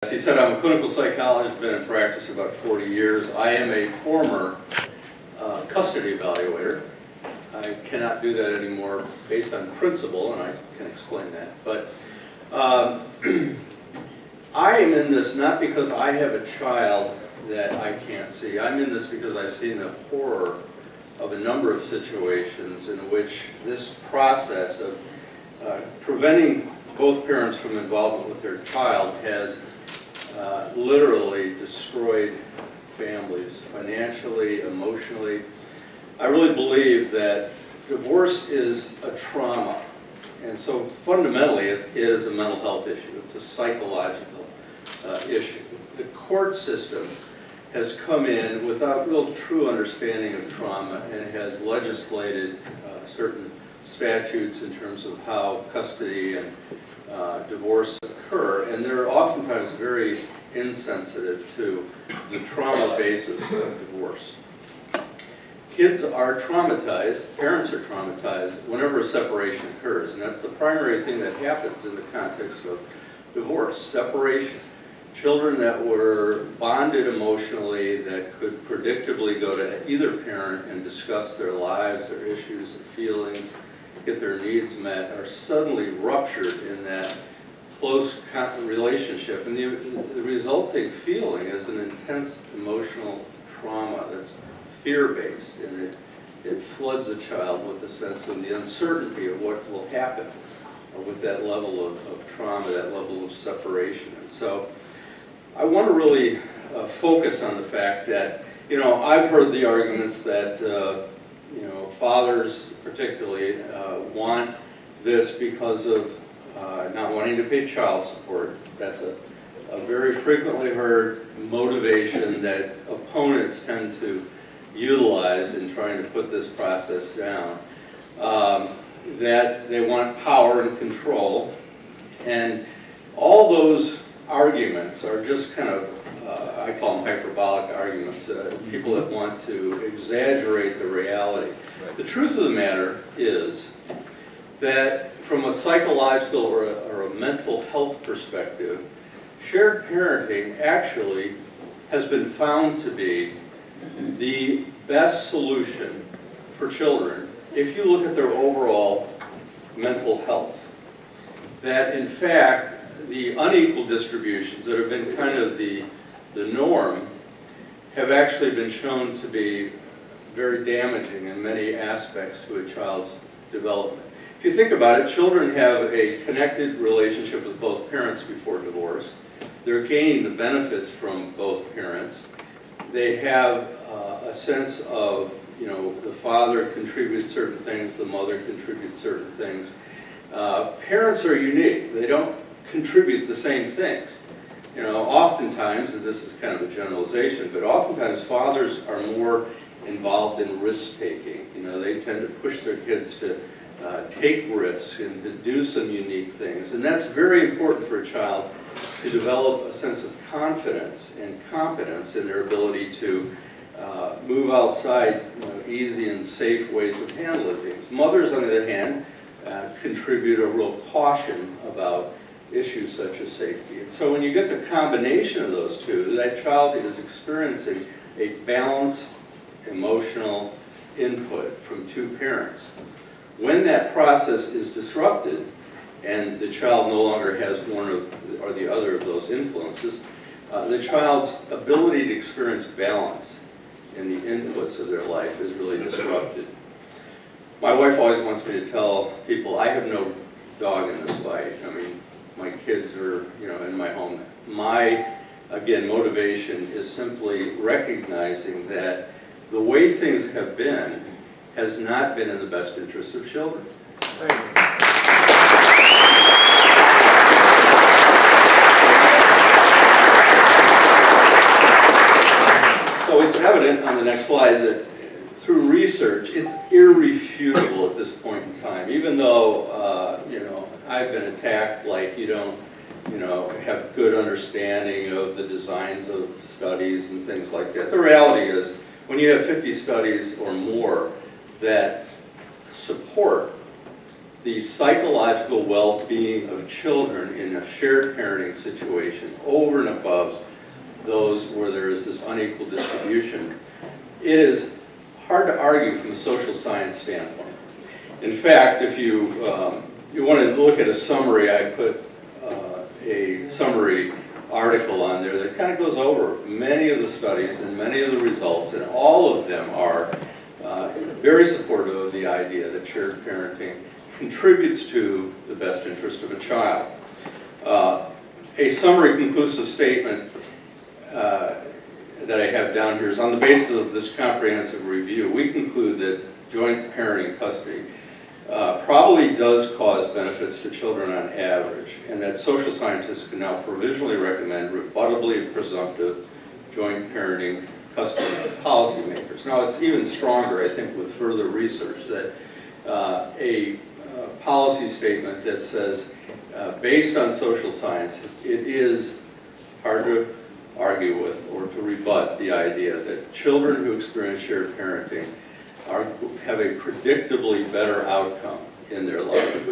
As he said, I'm a clinical psychologist, been in practice about 40 years. I am a former custody evaluator. I cannot do that anymore based on principle, and I can explain that. But I am in this not because I have a child that I can't see. I'm in this because I've seen the horror of a number of situations in which this process of preventing both parents from involvement with their child has literally destroyed families, financially, emotionally. I really believe that divorce is a trauma, and so fundamentally it is a mental health issue. It's a psychological issue. The court system has come in without real true understanding of trauma and has legislated certain statutes in terms of how custody and divorce occur, and they're oftentimes very insensitive to the trauma basis of divorce. Kids are traumatized, parents are traumatized whenever a separation occurs, and that's the primary thing that happens in the context of divorce, separation. Children that were bonded emotionally, that could predictably go to either parent and discuss their lives, their issues and feelings, get their needs met, are suddenly ruptured in that close relationship. And the resulting feeling is an intense emotional trauma that's fear-based, and it floods a child with a sense of the uncertainty of what will happen with that level of trauma, that level of separation. And so I want to really focus on the fact that, I've heard the arguments that, fathers particularly want this because of not wanting to pay child support. That's a very frequently heard motivation that opponents tend to utilize in trying to put this process down. That they want power and control, and all those arguments are just kind of, I call them hyperbolic arguments, people that want to exaggerate the reality. Right. The truth of the matter is that from a psychological or a mental health perspective, shared parenting actually has been found to be the best solution for children if you look at their overall mental health. That in fact, the unequal distributions that have been kind of the norm have actually been shown to be very damaging in many aspects to a child's development. If you think about it, children have a connected relationship with both parents before divorce. They're gaining the benefits from both parents. They have a sense of, the father contributes certain things, the mother contributes certain things. Parents are unique. They don't contribute the same things. Oftentimes, and this is kind of a generalization, but oftentimes fathers are more involved in risk-taking. They tend to push their kids to take risks and to do some unique things. And that's very important for a child to develop a sense of confidence and competence in their ability to move outside easy and safe ways of handling things. Mothers, on the other hand, contribute a real caution about issues such as safety. And so when you get the combination of those two, that child is experiencing a balanced emotional input from two parents. When that process is disrupted and the child no longer has one or the other of those influences, the child's ability to experience balance in the inputs of their life is really disrupted. My wife always wants me to tell people, I have no dog in this fight. My kids are, in my home. My, again, motivation is simply recognizing that the way things have been has not been in the best interest of children. So it's evident on the next slide that through research, it's irrefutable at this point in time, even though, I've been attacked like you don't, have good understanding of the designs of studies and things like that. The reality is, when you have 50 studies or more that support the psychological well-being of children in a shared parenting situation over and above those where there is this unequal distribution, it is hard to argue from a social science standpoint. In fact, if you want to look at a summary, I put a summary article on there that kind of goes over many of the studies and many of the results, and all of them are very supportive of the idea that shared parenting contributes to the best interest of a child. A summary conclusive statement that I have down here is, on the basis of this comprehensive review, we conclude that joint parenting custody probably does cause benefits to children on average, and that social scientists can now provisionally recommend rebuttably presumptive joint parenting custody to policymakers. Now, it's even stronger, I think, with further research, that a policy statement that says, based on social science, it is hard to argue with or to rebut the idea that children who experience shared parenting have a predictably better outcome in their life.